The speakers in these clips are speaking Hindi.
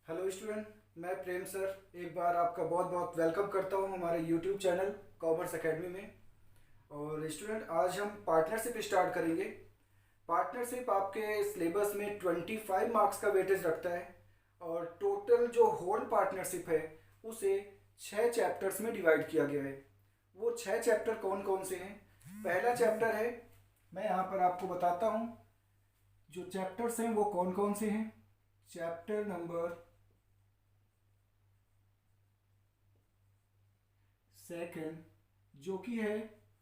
हेलो स्टूडेंट, मैं प्रेम सर एक बार आपका बहुत बहुत वेलकम करता हूं हमारे यूट्यूब चैनल कॉमर्स एकेडमी में। और स्टूडेंट, आज हम पार्टनरशिप स्टार्ट करेंगे। पार्टनरशिप आपके सिलेबस में 25 मार्क्स का वेटेज रखता है और टोटल जो होल पार्टनरशिप है उसे 6 चैप्टर्स में डिवाइड किया गया है। वो 6 चैप्टर कौन कौन से हैं? पहला चैप्टर है, मैं यहाँ पर आपको बताता हूँ जो चैप्टर्स हैं वो कौन कौन से हैं। चैप्टर नंबर सेकंड, जो कि है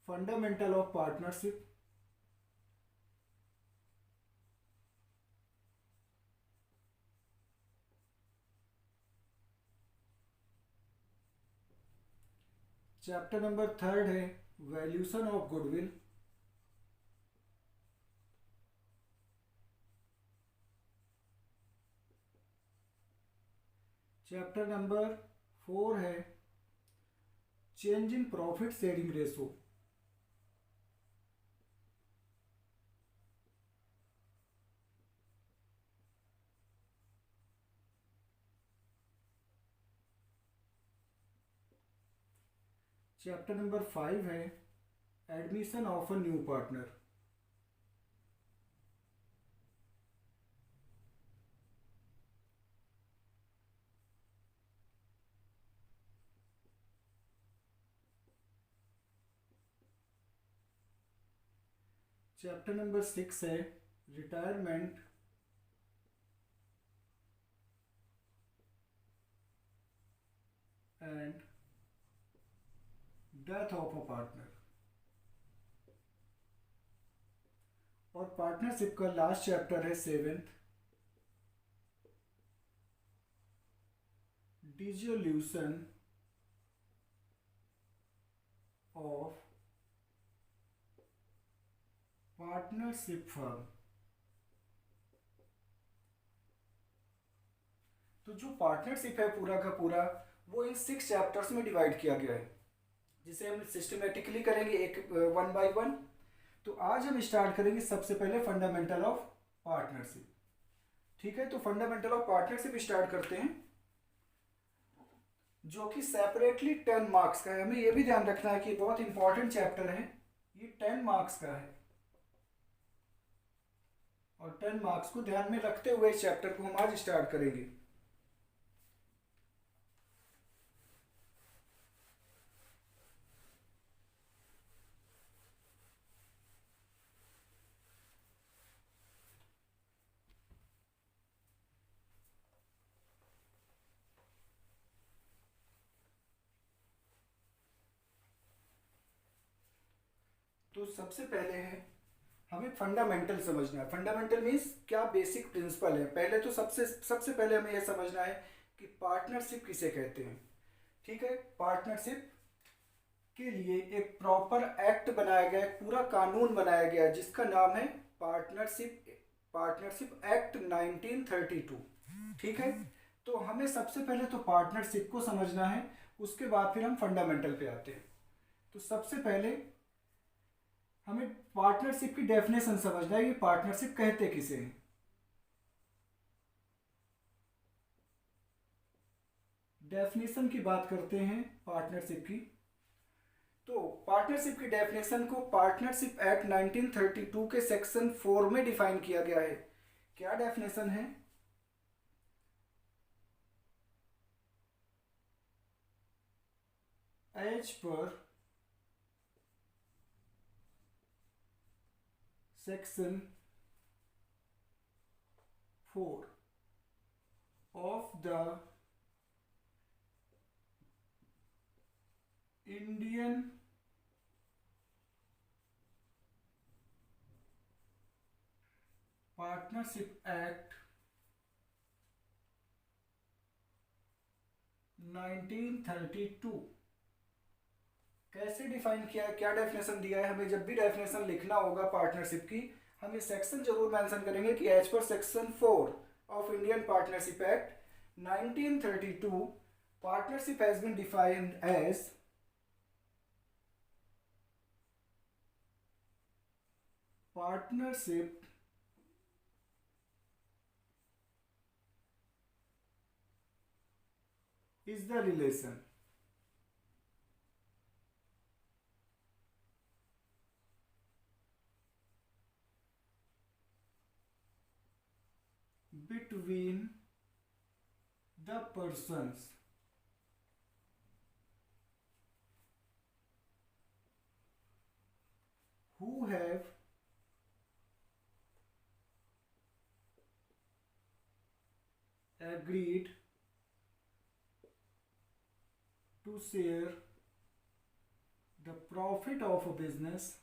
fundamental of partnership. Chapter number third है valuation of goodwill. Chapter number four है change in profit sharing ratio. Chapter number five है admission of a new partner. Chapter number six है retirement and death of a partner. और पार्टनरशिप का लास्ट चैप्टर है seventh, dissolution of partnership firm. तो जो पार्टनरशिप है पूरा का पूरा वो इन 6 चैप्टर्स में डिवाइड किया गया है, जिसे हम सिस्टमेटिकली करेंगे एक वन बाय वन। तो आज हम स्टार्ट करेंगे सबसे पहले फंडामेंटल ऑफ पार्टनरशिप। ठीक है, तो फंडामेंटल ऑफ पार्टनरशिप स्टार्ट करते हैं, जो कि सेपरेटली 10 मार्क्स का है। हमें यह भी ध्यान रखना है कि बहुत इंपॉर्टेंट चैप्टर है, ये 10 मार्क्स का है। और 10 मार्क्स को ध्यान में रखते हुए इस चैप्टर को हम आज स्टार्ट करेंगे। तो सबसे पहले है हमें फंडामेंटल समझना है। फंडामेंटल मीन्स क्या बेसिक प्रिंसिपल है। पहले तो सबसे सबसे पहले हमें यह समझना है कि पार्टनरशिप किसे कहते हैं। ठीक है, पार्टनरशिप के लिए एक प्रॉपर एक्ट बनाया गया है, पूरा कानून बनाया गया है, जिसका नाम है पार्टनरशिप पार्टनरशिप एक्ट 1932। ठीक है, तो हमें सबसे पहले तो पार्टनरशिप को समझना है, उसके बाद फिर हम फंडामेंटल पे आते हैं। तो सबसे पहले हमें पार्टनरशिप की डेफिनेशन समझना है कि पार्टनरशिप कहते किसे हैं। डेफिनेशन की बात करते हैं पार्टनरशिप की। तो पार्टनरशिप की डेफिनेशन को पार्टनरशिप एक्ट 1932 के सेक्शन 4 में डिफाइन किया गया है। क्या डेफिनेशन है? As per section 4 of the Indian Partnership Act 1932 कैसे डिफाइन किया है, क्या डेफिनेशन दिया है। हमें जब भी डेफिनेशन लिखना होगा पार्टनरशिप की, हम ये सेक्शन जरूर मेंशन करेंगे कि as per section 4 of Indian partnership act 1932 partnership has been defined as partnership is the relation between the persons who have agreed to share the profit of a business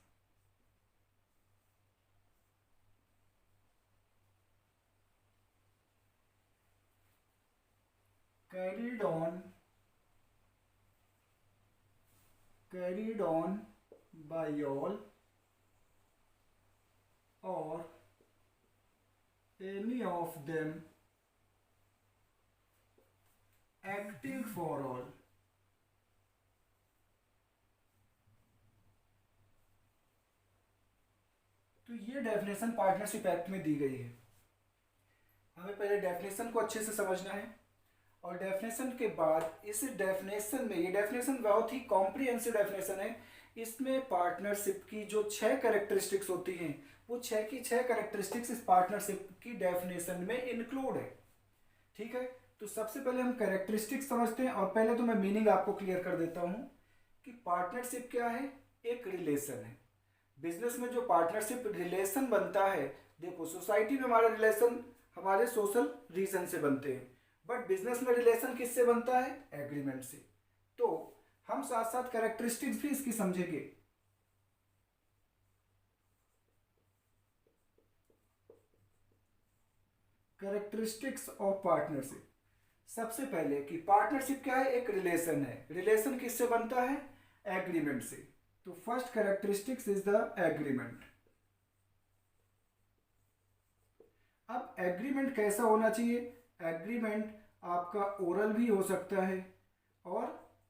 carried on by all or any of them acting for all. तो ये डेफिनेशन पार्टनरशिप एक्ट में दी गई है। हमें पहले डेफिनेशन को अच्छे से समझना है और डेफिनेशन के बाद इस डेफिनेशन में, ये डेफिनेशन बहुत ही कॉम्प्रिहेंसिव डेफिनेशन है, इसमें पार्टनरशिप की जो 6 कैरेक्टरिस्टिक्स होती हैं वो 6 की 6 कैरेक्टरिस्टिक्स इस पार्टनरशिप की डेफिनेशन में इंक्लूड है। ठीक है, तो सबसे पहले हम कैरेक्टरिस्टिक्स समझते हैं और पहले तो मैं मीनिंग आपको क्लियर कर देता हूं कि पार्टनरशिप क्या है। एक रिलेशन है। बिजनेस में जो पार्टनरशिप रिलेशन बनता है, देखो सोसाइटी में हमारे रिलेशन हमारे सोशल रीजन से बनते हैं, बट बिजनेस में रिलेशन किससे बनता है? एग्रीमेंट से। तो हम साथ साथ कैरेक्टरिस्टिक्स भी इसकी समझेंगे। Characteristics of partnership. सबसे पहले कि पार्टनरशिप क्या है? एक रिलेशन है। रिलेशन किससे बनता है? एग्रीमेंट से। तो first characteristics is the agreement. अब एग्रीमेंट कैसा होना चाहिए? एग्रीमेंट आपका ओरल भी हो सकता है और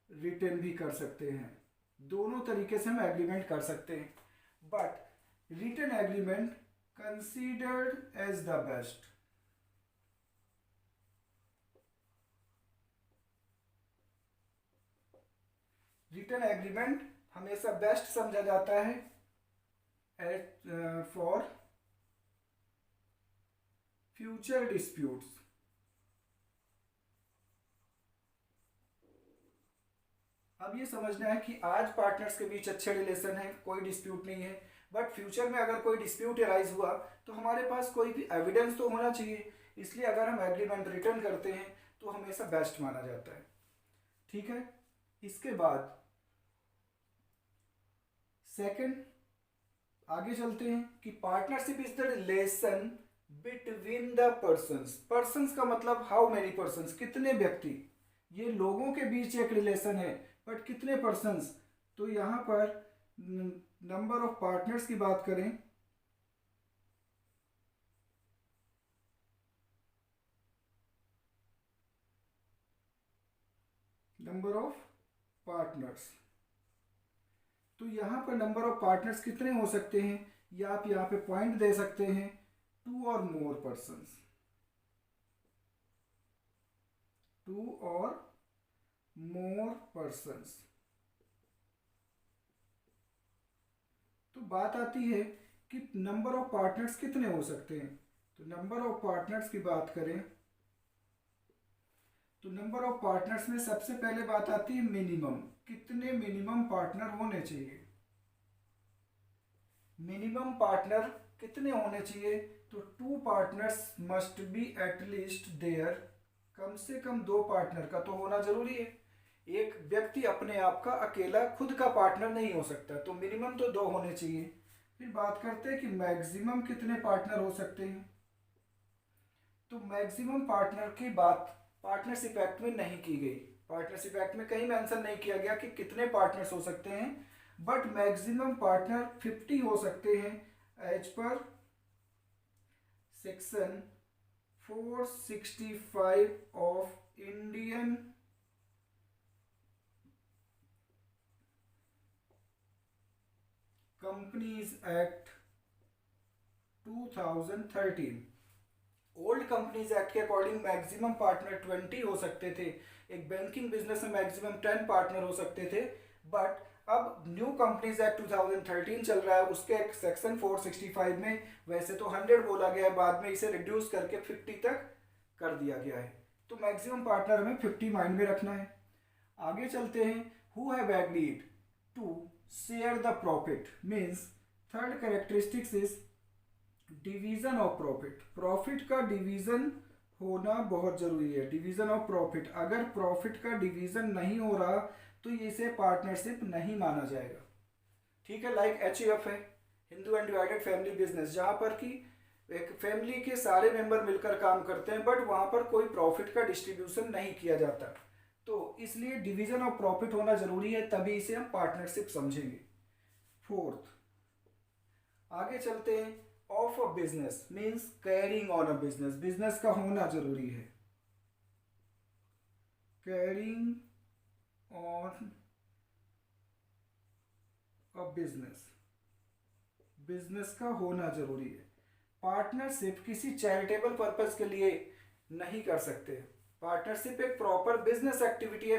रिटन भी कर सकते हैं। दोनों तरीके से हम एग्रीमेंट कर सकते हैं, but written agreement considered as the best. Written agreement हमेशा बेस्ट समझा जाता है फॉर फ्यूचर डिस्प्यूट्स। अब ये समझना है कि आज पार्टनर्स के बीच अच्छे रिलेशन है, कोई डिस्प्यूट नहीं है, बट फ्यूचर में अगर कोई डिस्प्यूट अराइज हुआ तो हमारे पास कोई भी एविडेंस तो होना चाहिए। इसलिए अगर हम एग्रीमेंट रिटर्न करते हैं तो हमेशा बेस्ट माना जाता है। ठीक है, इसके बाद सेकंड आगे चलते हैं कि partnership is the relation between the persons. Persons का मतलब हाउ मेनी पर्सन्स, कितने व्यक्ति। ये लोगों के बीच एक रिलेशन है, बट कितने पर्सन्स? तो यहां पर नंबर ऑफ पार्टनर्स की बात करें नंबर ऑफ पार्टनर्स, तो यहां पर नंबर ऑफ पार्टनर्स कितने हो सकते हैं? या आप यहां पे पॉइंट दे सकते हैं 2 और मोर पर्सन्स, 2 और मोर पर्सन्स। तो बात आती है कि नंबर ऑफ पार्टनर्स कितने हो सकते हैं। तो नंबर ऑफ पार्टनर्स की बात करें तो नंबर ऑफ पार्टनर्स में सबसे पहले बात आती है मिनिमम। कितने मिनिमम पार्टनर होने चाहिए? मिनिमम पार्टनर कितने होने चाहिए? तो 2 partners must be at least there. कम से कम 2 पार्टनर का तो होना जरूरी है। एक व्यक्ति अपने आप का अकेला खुद का पार्टनर नहीं हो सकता, तो मिनिमम तो 2 होने चाहिए। फिर बात करते हैं कि मैक्सिमम कितने पार्टनर हो सकते हैं। तो मैक्सिमम पार्टनर की बात पार्टनरशिप एक्ट में नहीं की गई। पार्टनरशिप एक्ट में कहीं मेंशन नहीं किया गया कि कितने पार्टनर्स हो सकते हैं, बट मैक्सिमम पार्टनर 50 हो सकते हैं as per section 465 of Indian companies act 2013। Old companies act के अकॉर्डिंग मैक्सिमम पार्टनर 20 हो सकते थे, एक बैंकिंग बिजनेस में मैक्सिमम 10 पार्टनर हो सकते थे। बट अब न्यू कंपनीज एक्ट 2013 चल रहा है, उसके एक सेक्शन 465 में वैसे तो 100 बोला गया है, बाद में इसे रिड्यूस करके 50 तक कर दिया गया है। तो मैक्सिमम पार्टनर हमें 50 माइंड में रखना है। आगे चलते हैं। Who have agreed to share the profit means third characteristics is division of profit. Profit का डिवीजन होना बहुत जरूरी है। डिवीजन ऑफ प्रॉफिट, अगर प्रॉफिट का डिवीजन नहीं हो रहा तो इसे पार्टनरशिप नहीं माना जाएगा। ठीक है, लाइक HUF है, हिंदू अनडिवाइडेड फैमिली बिजनेस, जहां पर कि एक फैमिली के सारे मेंबर मिलकर काम करते हैं बट वहां पर कोई प्रॉफिट का डिस्ट्रीब्यूशन नहीं किया जाता। तो इसलिए डिवीजन ऑफ प्रॉफिट होना जरूरी है, तभी इसे हम पार्टनरशिप समझेंगे। फोर्थ, आगे चलते हैं। Of a business means carrying on a business, business का होना जरूरी है। Carrying on a business, business का होना जरूरी है। पार्टनरशिप किसी चैरिटेबल पर्पस के लिए नहीं कर सकते। पार्टनरशिप एक प्रॉपर बिजनेस एक्टिविटी है।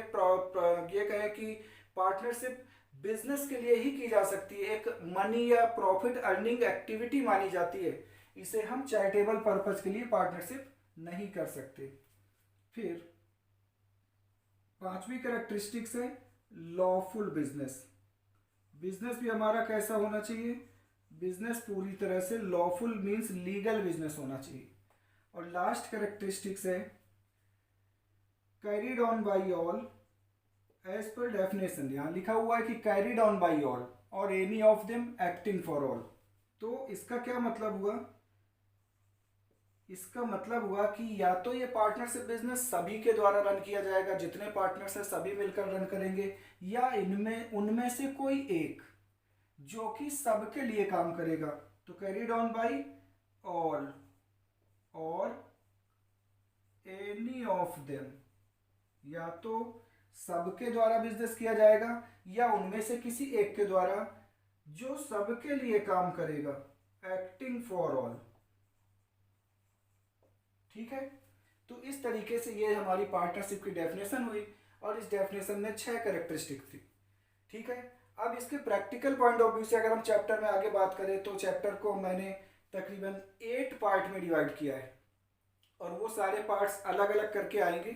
ये कहें कि पार्टनरशिप बिजनेस के लिए ही की जा सकती है, एक मनी या प्रॉफिट अर्निंग एक्टिविटी मानी जाती है। इसे हम चैरिटेबल पर्पस के लिए पार्टनरशिप नहीं कर सकते। फिर पांचवी कैरेक्टरिस्टिक्स है लॉफुल बिजनेस। बिजनेस भी हमारा कैसा होना चाहिए? बिजनेस पूरी तरह से लॉफुल मीन्स लीगल बिजनेस होना चाहिए। और लास्ट कैरेक्टरिस्टिक्स है carried on by all as per definition. यहां लिखा हुआ है कि कैरीड ऑन बाई ऑल और any of them acting for all. तो इसका क्या मतलब हुआ? इसका मतलब हुआ कि या तो ये पार्टनरशिप बिजनेस सभी के द्वारा रन किया जाएगा, जितने पार्टनर्स हैं सभी मिलकर रन करेंगे, या इनमें उनमें से कोई एक जो कि सबके लिए काम करेगा। तो कैरीड ऑन बाई ऑल और एनी ऑफ देम, या तो सबके द्वारा बिजनेस किया जाएगा या उनमें से किसी एक के द्वारा जो सबके लिए काम करेगा, एक्टिंग फॉर ऑल। ठीक है, तो इस तरीके से ये हमारी पार्टनरशिप की डेफिनेशन हुई और इस डेफिनेशन में 6 कैरेक्टरिस्टिक थी। ठीक है, अब इसके प्रैक्टिकल पॉइंट ऑफ व्यू से अगर हम चैप्टर में आगे बात करें तो चैप्टर को मैंने तकरीबन 8 पार्ट में डिवाइड किया है और वो सारे पार्ट्स अलग अलग करके आएंगे।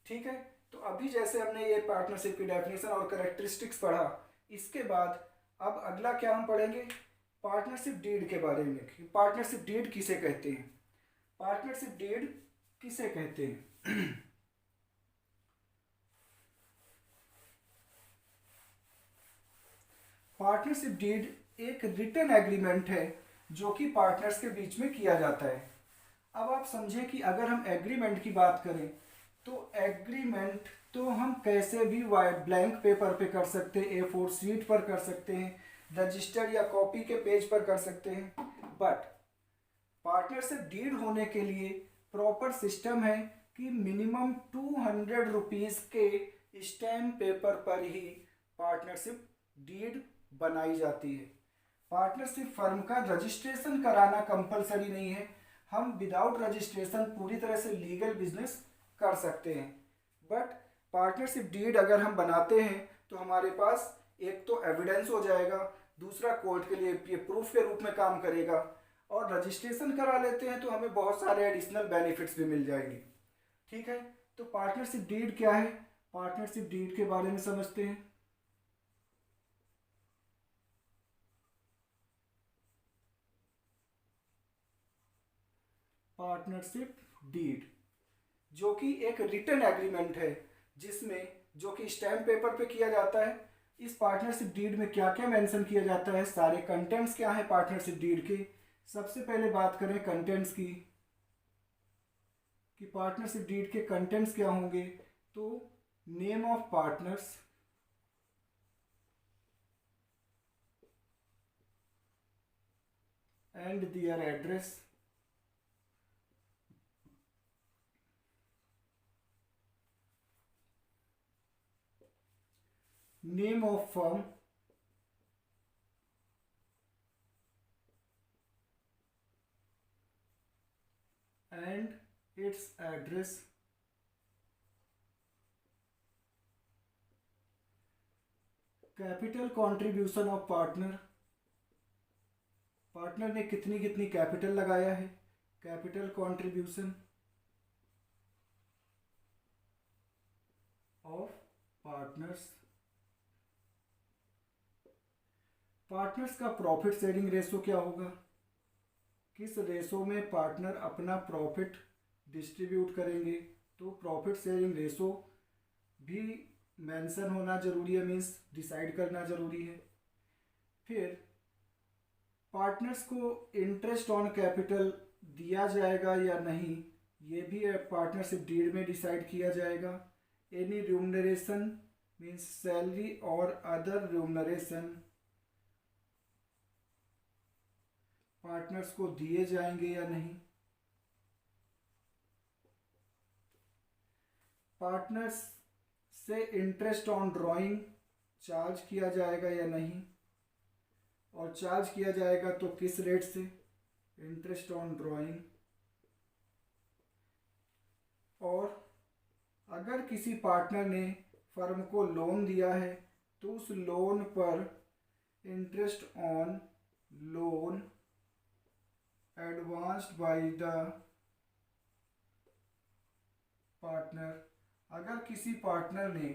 ठीक है, तो अभी जैसे हमने ये पार्टनरशिप की डेफिनेशन और कैरेक्टरिस्टिक्स पढ़ा, इसके बाद अब अगला क्या हम पढ़ेंगे? पार्टनरशिप डीड के बारे में। पार्टनरशिप डीड किसे कहते हैं? पार्टनरशिप डीड किसे कहते हैं? पार्टनरशिप डीड एक रिटन एग्रीमेंट है जो कि पार्टनर्स के बीच में किया जाता है। अब आप समझें कि अगर हम एग्रीमेंट की बात करें तो एग्रीमेंट तो हम कैसे भी ब्लैंक पेपर पे कर सकते हैं, A4 शीट पर कर सकते हैं, रजिस्टर्ड या कॉपी के पेज पर कर सकते हैं। बट पार्टनरशिप डीड होने के लिए प्रॉपर सिस्टम है कि मिनिमम 200 रुपीज़ के स्टैम्प पेपर पर ही पार्टनरशिप डीड बनाई जाती है। पार्टनरशिप फर्म का रजिस्ट्रेशन कराना कंपलसरी नहीं है, हम विदाउट रजिस्ट्रेशन पूरी तरह से लीगल बिजनेस कर सकते हैं। बट पार्टनरशिप डीड अगर हम बनाते हैं तो हमारे पास एक तो एविडेंस हो जाएगा, दूसरा कोर्ट के लिए ये प्रूफ के रूप में काम करेगा, और रजिस्ट्रेशन करा लेते हैं तो हमें बहुत सारे एडिशनल बेनिफिट्स भी मिल जाएंगे। ठीक है, तो पार्टनरशिप डीड क्या है? पार्टनरशिप डीड के बारे में समझते हैं। पार्टनरशिप डीड जो कि एक रिटन एग्रीमेंट है जिसमें जो कि स्टैम्प पेपर पे किया जाता है। इस पार्टनरशिप डीड में क्या क्या मेंशन किया जाता है, सारे कंटेंट्स क्या है पार्टनरशिप डीड के? सबसे पहले बात करें कंटेंट्स की कि पार्टनरशिप डीड के कंटेंट्स क्या होंगे। तो name of partners, and their address, name of firm, and its address capital contribution of partner, partner ने कितनी कितनी कैपिटल लगाया है, capital contribution of partners, partners का प्रॉफिट शेयरिंग रेशो क्या होगा, किस रेशो में पार्टनर अपना प्रॉफिट डिस्ट्रीब्यूट करेंगे, तो प्रॉफिट शेयरिंग रेशो भी मेंशन होना जरूरी है, मीन्स डिसाइड करना जरूरी है। फिर पार्टनर्स को इंटरेस्ट ऑन कैपिटल दिया जाएगा या नहीं, ये भी पार्टनरशिप डीड में डिसाइड किया जाएगा। एनी रिम्यूनरेशन मीन्स सैलरी और अदर रिम्यूनरेशन पार्टनर्स को दिए जाएंगे या नहीं। पार्टनर्स से इंटरेस्ट ऑन ड्राइंग चार्ज किया जाएगा या नहीं, और चार्ज किया जाएगा तो किस रेट से, इंटरेस्ट ऑन ड्राइंग। और अगर किसी पार्टनर ने फर्म को लोन दिया है तो उस लोन पर interest on loan advanced by the partner, अगर किसी पार्टनर ने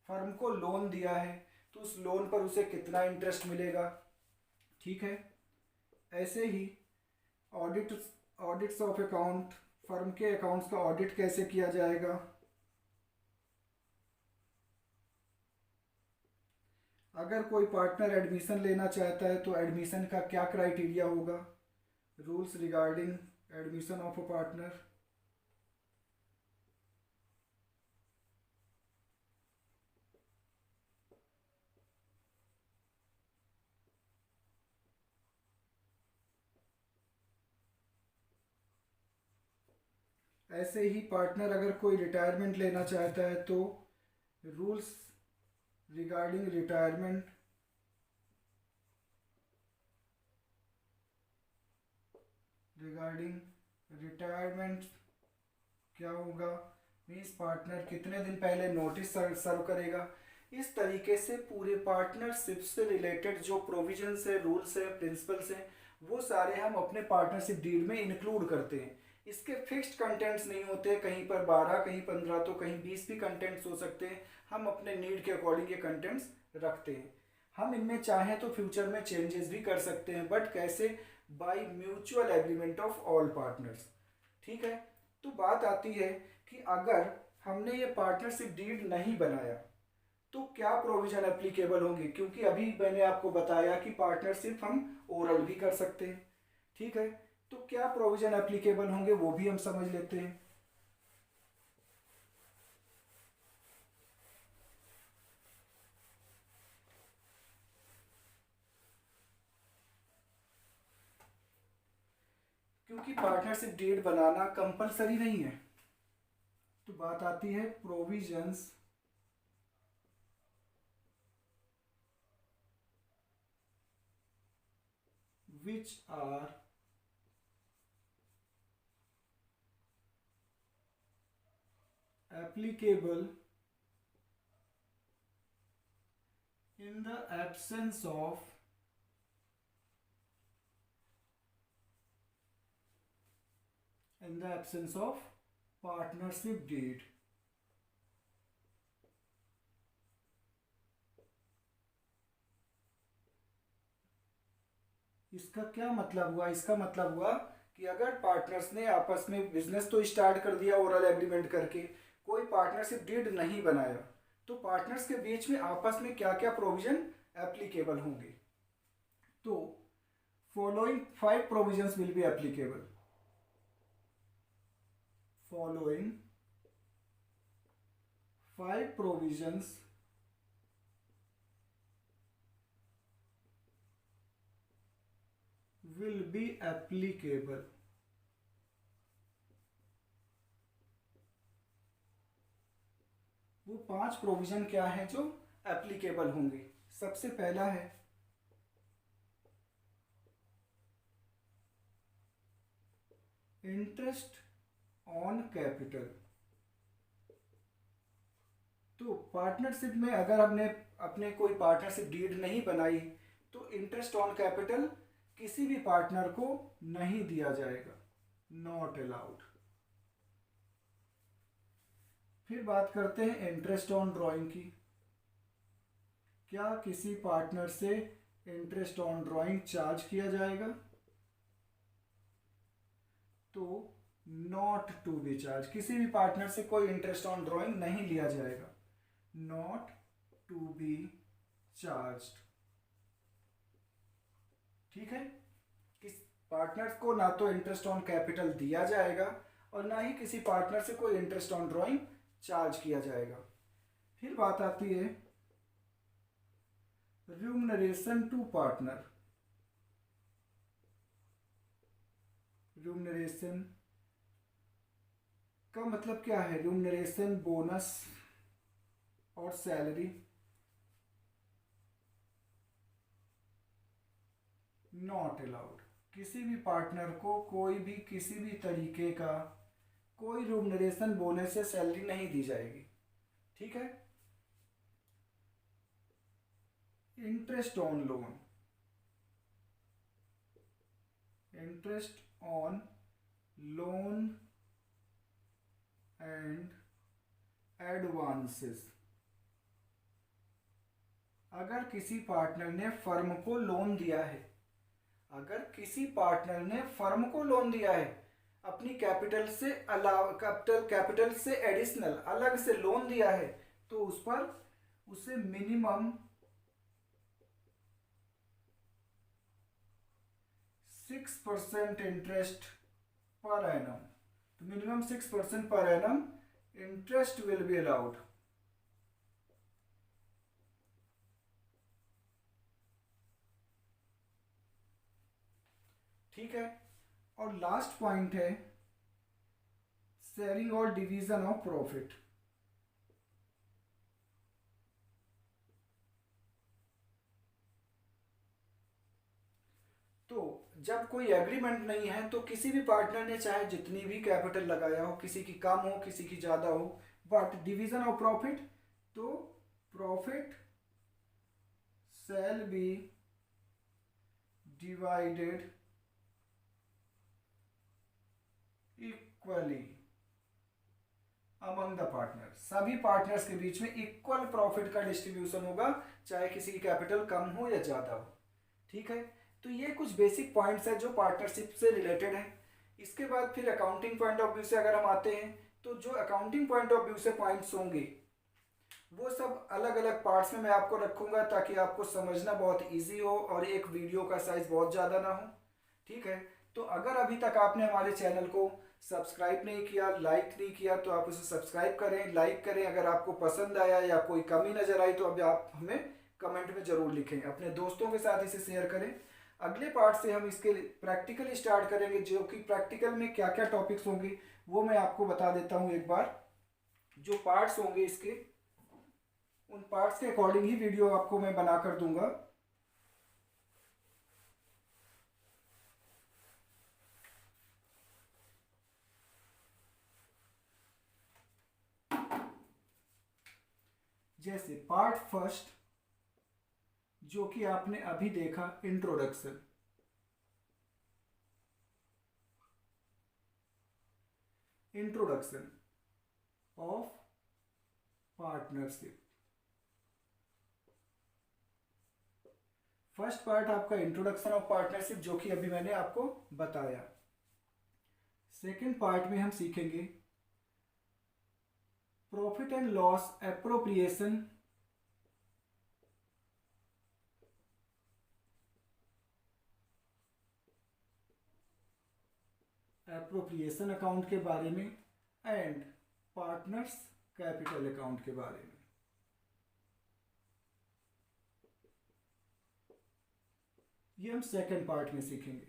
फर्म को लोन दिया है तो उस लोन पर उसे कितना इंटरेस्ट मिलेगा, ठीक है। ऐसे ही ऑडिट्स ऑफ अकाउंट, फर्म के अकाउंट्स का ऑडिट कैसे किया जाएगा, अगर कोई पार्टनर एडमिशन लेना चाहता है तो एडमिशन का क्या क्राइटेरिया होगा, rules regarding admission of a partner. ऐसे ही पार्टनर अगर कोई रिटायरमेंट लेना चाहता है तो रूल्स रिगार्डिंग रिटायरमेंट, क्या होगा, मीन्स पार्टनर कितने दिन पहले नोटिस सर्व करेगा। इस तरीके से पूरे पार्टनरशिप से रिलेटेड जो प्रोविजंस है, रूल्स है, प्रिंसिपल्स हैं, वो सारे हम अपने पार्टनरशिप डीड में इंक्लूड करते हैं। इसके फिक्स्ड कंटेंट्स नहीं होते, कहीं पर 12, कहीं 15 तो कहीं 20 भी कंटेंट्स हो सकते हैं। हम अपने नीड के अकॉर्डिंग ये कंटेंट्स रखते हैं। हम इनमें चाहें तो फ्यूचर में चेंजेस भी कर सकते हैं, बट कैसे, by mutual agreement of all partners, ठीक है। तो बात आती है कि अगर हमने ये पार्टनरशिप डीड नहीं बनाया तो क्या प्रोविजन एप्लीकेबल होंगे, क्योंकि अभी मैंने आपको बताया कि पार्टनरशिप हम ओरल भी कर सकते हैं, ठीक है। तो क्या प्रोविजन एप्लीकेबल होंगे वो भी हम समझ लेते हैं। क्योंकि पार्टनरशिप डीड बनाना कंपलसरी नहीं है, तो बात आती है provisions which are applicable in the absence of partnership deed। इसका क्या मतलब हुआ, इसका मतलब हुआ कि अगर पार्टनर्स ने आपस में बिजनेस तो स्टार्ट कर दिया ओरल एग्रीमेंट करके, कोई पार्टनरशिप डीड नहीं बनाया, तो पार्टनर्स के बीच में आपस में क्या क्या प्रोविजन एप्लीकेबल होंगे, तो following 5 provisions will be applicable. Following 5 provisions will be applicable। वो 5 प्रोविजन क्या है जो एप्लीकेबल होंगे। सबसे पहला है इंटरेस्ट ऑन कैपिटल। तो पार्टनरशिप में अगर हमने अपने कोई पार्टनरशिप डीड नहीं बनाई तो इंटरेस्ट ऑन कैपिटल किसी भी पार्टनर को नहीं दिया जाएगा, नॉट अलाउड। फिर बात करते हैं इंटरेस्ट ऑन ड्राइंग की। क्या किसी पार्टनर से इंटरेस्ट ऑन ड्राइंग चार्ज किया जाएगा? तो नॉट टू बी चार्ज, किसी भी पार्टनर से कोई इंटरेस्ट ऑन ड्राइंग नहीं लिया जाएगा, नॉट टू बी चार्ज्ड। ठीक है, किस पार्टनर को ना तो इंटरेस्ट ऑन कैपिटल दिया जाएगा और ना ही किसी पार्टनर से कोई इंटरेस्ट ऑन ड्राइंग चार्ज किया जाएगा। फिर बात आती है रिम्यूनरेशन टू पार्टनर। रिम्यूनरेशन का मतलब क्या है? रिम्यूनरेशन बोनस और सैलरी नॉट अलाउड। किसी भी पार्टनर को कोई भी किसी भी तरीके का कोई रिम्यूनरेशन बोनस या सैलरी नहीं दी जाएगी। ठीक है। Interest on loan, interest on loan and advances. अगर किसी पार्टनर ने फर्म को लोन दिया है, अगर किसी पार्टनर ने फर्म को लोन दिया है, अपनी कैपिटल से अलावा कैपिटल से एडिशनल अलग से लोन दिया है, तो उस पर उसे मिनिमम 6% इंटरेस्ट पर एनम, तो minimum 6% per annum interest will be allowed. ठीक है। और लास्ट पॉइंट है शेयरिंग और डिवीजन ऑफ प्रॉफिट। तो जब कोई एग्रीमेंट नहीं है तो किसी भी पार्टनर ने चाहे जितनी भी कैपिटल लगाया हो, किसी की कम हो किसी की ज़्यादा हो, बट डिवीजन ऑफ प्रॉफिट, तो profit shall be divided equally among the partner. सभी पार्टनर्स के बीच में इक्वल प्रॉफिट का डिस्ट्रीब्यूशन होगा, चाहे किसी की कैपिटल कम हो या ज़्यादा हो। ठीक है। तो ये कुछ बेसिक पॉइंट्स हैं जो पार्टनरशिप से रिलेटेड है। इसके बाद फिर अकाउंटिंग पॉइंट ऑफ व्यू से अगर हम आते हैं तो जो अकाउंटिंग पॉइंट ऑफ व्यू से पॉइंट्स होंगे वो सब अलग अलग पार्ट्स में मैं आपको रखूंगा ताकि आपको समझना बहुत इजी हो और एक वीडियो का साइज बहुत ज़्यादा ना हो। ठीक है। तो अगर अभी तक आपने हमारे चैनल को सब्सक्राइब नहीं किया, लाइक नहीं किया, तो आप उसे सब्सक्राइब करें, लाइक करें। अगर आपको पसंद आया या कोई कमी नज़र आई तो अब आप हमें कमेंट में ज़रूर लिखें। अपने दोस्तों के साथ इसे शेयर करें। अगले पार्ट से हम इसके प्रैक्टिकल स्टार्ट करेंगे, जो कि प्रैक्टिकल में क्या क्या टॉपिक्स होंगे वो मैं आपको बता देता हूँ एक बार। जो पार्ट्स होंगे इसके, उन पार्ट्स के अकॉर्डिंग ही वीडियो आपको मैं बना कर दूंगा। जैसे पार्ट फर्स्ट जो कि आपने अभी देखा, introduction. Introduction of partnership. First part आपका इंट्रोडक्शन ऑफ पार्टनरशिप जो कि अभी मैंने आपको बताया। सेकंड पार्ट में हम सीखेंगे profit and loss appropriation, appropriation account के बारे में एंड पार्टनर्स कैपिटल अकाउंट के बारे में। ये हम सेकंड पार्ट में सीखेंगे।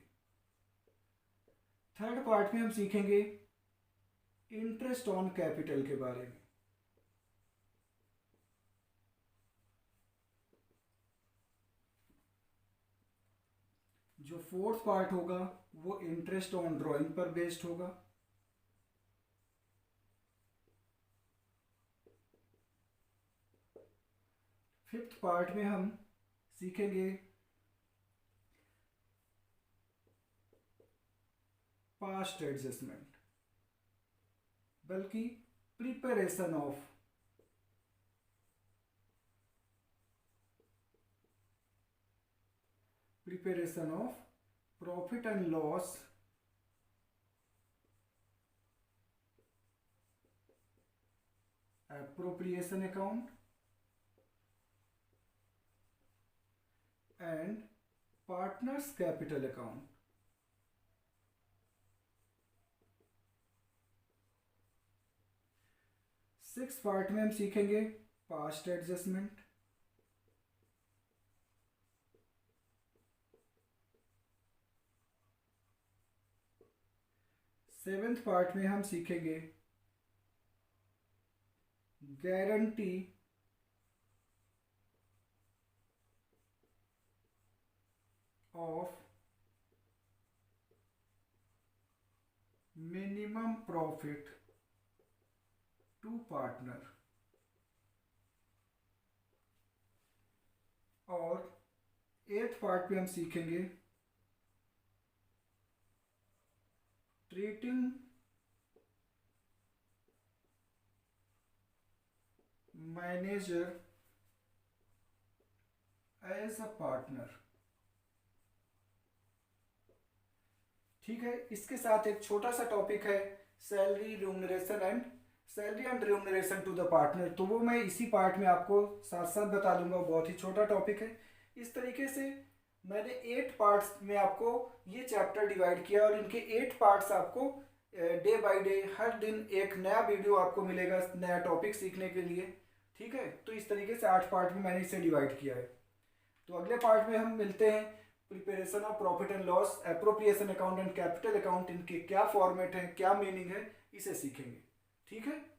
थर्ड पार्ट में हम सीखेंगे इंटरेस्ट ऑन कैपिटल के बारे में। जो फोर्थ पार्ट होगा वो इंटरेस्ट ऑन ड्राइंग पर बेस्ड होगा। फिफ्थ पार्ट में हम सीखेंगे पास्ट एडजस्टमेंट, बल्कि preparation of profit and loss appropriation account and partners capital account. Six part में हम सीखेंगे पास्ट एडजस्टमेंट, सेवेंथ पार्ट में हम सीखेंगे guarantee of minimum profit to partner, और एथ पार्ट में हम सीखेंगे treating manager as a partner. ठीक है, इसके साथ एक छोटा सा टॉपिक है salary and remuneration to the partner, तो वो मैं इसी पार्ट में आपको साथ साथ बता दूंगा। बहुत ही छोटा टॉपिक है। इस तरीके से मैंने 8 पार्ट्स में आपको ये चैप्टर डिवाइड किया और इनके 8 पार्ट्स आपको डे बाय डे हर दिन एक नया वीडियो आपको मिलेगा नया टॉपिक सीखने के लिए। ठीक है, तो इस तरीके से 8 पार्ट में मैंने इसे डिवाइड किया है। तो अगले पार्ट में हम मिलते हैं, preparation of profit and loss, appropriation account and capital account, इनके क्या फॉर्मेट है, क्या मीनिंग है, इसे सीखेंगे। ठीक है।